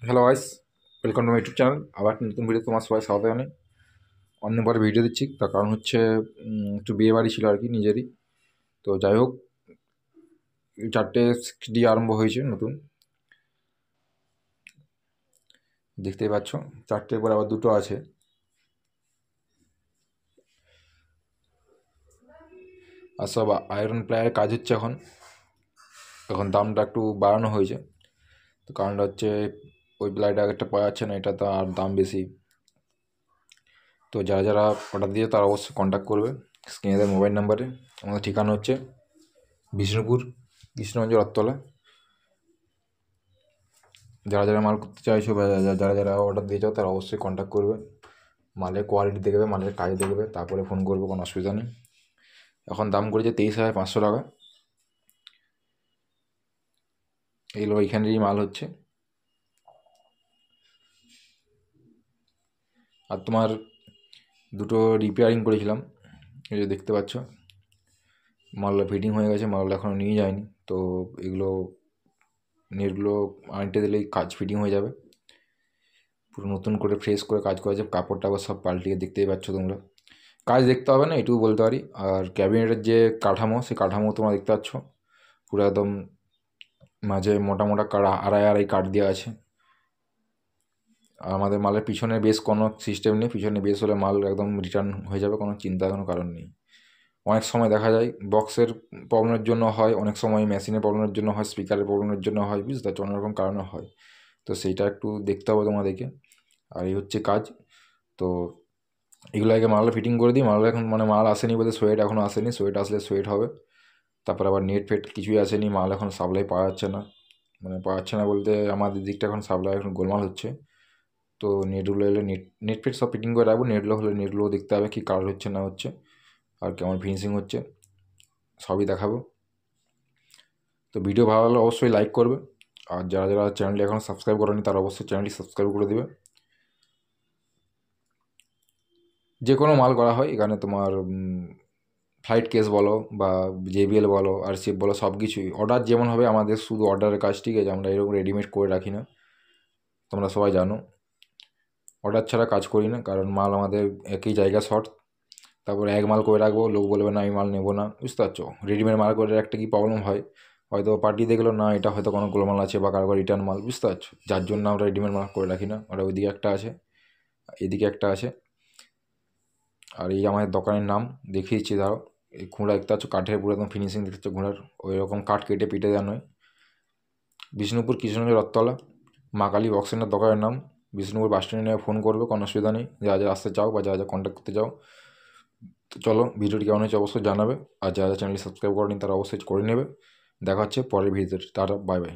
Hello guys, welcome to my YouTube channel. আবার একটা নতুন ভিডিও তোমার সবাই স্বাগত জানাই। অনেকবার ভিডিও দিচ্ছি, তার কারণ হচ্ছে একটু বিয়ে বাড়ি ছিল আর কি, নিজেরই। তো যাই হোক, 4টে দিয়ে আরম্ভ হয়েছে নতুন, দেখতেই পাচ্ছ। 4টের পর আবার 2টো আছে। আর সব আয়রন প্লায়ের কাজ হচ্ছে এখন। এখন দামটা একটু বাড়ানো হয়েছে, তো কারণটা হচ্ছে ওই প্লাইটা একটা পাওয়া যাচ্ছে না, এটা তো আর দাম বেশি। তো যারা যারা অর্ডার দিয়ে তারা অবশ্যই কন্ট্যাক্ট করবে স্ক্রিনে দেওয়া মোবাইল নাম্বারে। আমাদের ঠিকানা হচ্ছে বিষ্ণুপুর, কৃষ্ণগঞ্জ রথতলা। যারা যারা মাল করতে চাইছো বা যারা যারা অর্ডার দিয়ে যাও তারা অবশ্যই কন্ট্যাক্ট করবে। মালের কোয়ালিটি দেখবে, মালের কাজ দেখবে, তারপরে ফোন করবে, কোনো অসুবিধা নেই। এখন দাম করেছে 23,500 টাকা। এগুলো এইখানেরই মাল হচ্ছে। আর তোমার 2টো রিপেয়ারিং করেছিলাম, এই যে দেখতে পাচ্ছ। মালটা ফিটিং হয়ে গেছে, মালটা এখনও নিয়ে যায়নি। তো এগুলো নেটগুলো আনতে দিলেই কাজ ফিটিং হয়ে যাবে। পুরো নতুন করে ফ্রেশ করে কাজ করেছে, কাপড় টাপড় সব পাল্টিয়ে, দেখতেই পাচ্ছ তোমরা। কাজ দেখতে হবে না, এটুকু বলতে পারি। আর ক্যাবিনেটের যে কাঠামো, সেই কাঠামো তোমরা দেখতে পাচ্ছ, পুরো একদম মাঝে মোটা মোটা আড়াই আড়াই কাঠ দেওয়া আছে। আর আমাদের মালের পিছনে বেশ কোনো সিস্টেম নেই, পিছনে বেশ হলে মাল একদম রিটার্ন হয়ে যাবে, কোনো চিন্তার কোনো কারণ নেই। অনেক সময় দেখা যায় বক্সের প্রবলেমের জন্য হয়, অনেক সময় মেশিনের প্রবলেমের জন্য হয়, স্পিকারের প্রবলেমের জন্য হয়, বুঝতে পারছো, অনেক রকম কারণে হয়। তো সেইটা একটু দেখতে হবে তোমাদেরকে। আর এই হচ্ছে কাজ। তো এগুলো আগে মালটা ফিটিং করে দিই। মাল এখন মানে মাল আসেনি বলতে, সোয়েট এখনও আসেনি, সোয়েট আসলে সোয়েট হবে। তারপর আবার নেট ফেট কিছুই আসেনি, মাল এখন সাপ্লাই পাওয়া যাচ্ছে না। মানে পাওয়া যাচ্ছে না বলতে আমাদের দিকটা এখন সাপ্লাই এখন গোলমাল হচ্ছে। তো নেটগুলো এলে নেট ফেট সব ফিটিং করে রাখবো। নেটগুলো হলে নেটগুলোও দেখতে হবে কী কালার হচ্ছে না হচ্ছে, আর কেমন ফিনিশিং হচ্ছে, সবই দেখাবো। তো ভিডিও ভালো লাগলে অবশ্যই লাইক করবে। আর যারা যারা চ্যানেলটি এখন সাবস্ক্রাইব করেনি তারা অবশ্যই চ্যানেলটি সাবস্ক্রাইব করে দেবে। যে কোনো মাল করা হয় এখানে, তোমার ফ্লাইট কেস বলো বা জেবিএল বলো, আরসিএফ বলো, সব কিছুই অর্ডার যেমন হবে। আমাদের শুধু অর্ডারের কাজ, ঠিক আছে? আমরা এরকম রেডিমেড করে রাখি না, তোমরা সবাই জানো। অর্ডার ছাড়া কাজ করি না, কারণ মাল আমাদের একই জায়গা শর্ট। তারপরে এক মাল করে রাখবো, লোক বলবে না আমি মাল নেবো না, বুঝতে পারছো? রেডিমেড মাল করে একটা কি প্রবলেম হয়, হয়তো পার্টি দেখলো না এটা হয়তো কোনো গোলমাল আছে বা কারো রিটার্ন মাল, বুঝতে পারছো? যার জন্য আমরা রেডিমেড মাল করে রাখি না। ওটা ওইদিকে একটা আছে, এদিকে একটা আছে। আর এই আমাদের দোকানের নাম দেখিয়ে দিচ্ছি, দাঁড়াও। এই ঘোড়া দেখতে পাচ্ছ, কাঠের পুরো একদম ফিনিশিং দেখতে পাচ্ছ ঘোড়ার। ওই রকম কাঠ কেটে পিটে দেওয়া নয়। বিষ্ণুপুর কৃষ্ণগঞ্জ রথতলা, মা কালী বক্সের দোকানের নাম। বিষ্ণুপুর বাস স্ট্যান্ডে ফোন করবে, কোনো অসুবিধা নেই। যারা যারা আসতে চাও বা যারা যারা কন্ট্যাক্ট করতে চাও। তো চলো, ভিডিওটি কেমন হয়েছে অবশ্যই জানাবে। আর যারা চ্যানেলটি সাবস্ক্রাইব করেনি তারা অবশ্যই করে নেবে। দেখা হচ্ছে পরের ভিডিওতে। Tata, bye bye.